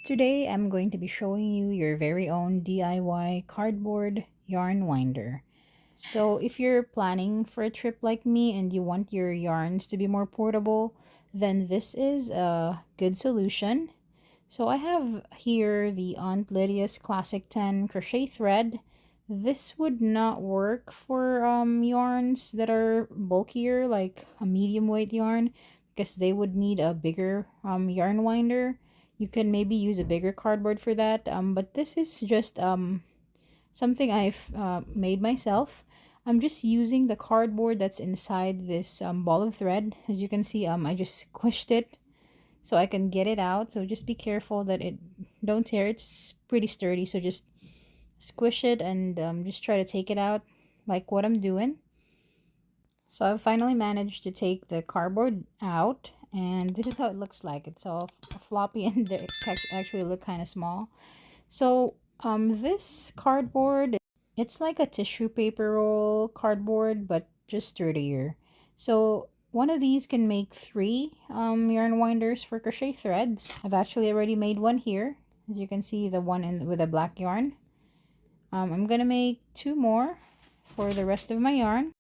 Today I'm going to be showing you your very own DIY cardboard yarn winder. So if you're planning for a trip like me and you want your yarns to be more portable, then this is a good solution. So I have here the Aunt Lydia's Classic 10 crochet thread. This would not work for yarns that are bulkier, like a medium weight yarn, because they would need a bigger yarn winder. You can maybe use a bigger cardboard for that, but this is just something I've made myself. I'm just using the cardboard that's inside this ball of thread. As you can see, I just squished it so I can get it out. So just be careful that it don't tear. It's pretty sturdy, so just squish it and just try to take it out like what I'm doing. So I've finally managed to take the cardboard out, and this is how it looks like. It's all floppy and they actually look kind of small. So this cardboard, it's like a tissue paper roll cardboard, but just sturdier. So one of these can make three yarn winders for crochet threads. I've actually already made one here. As you can see, the one with the black yarn. I'm gonna make two more for the rest of my yarn.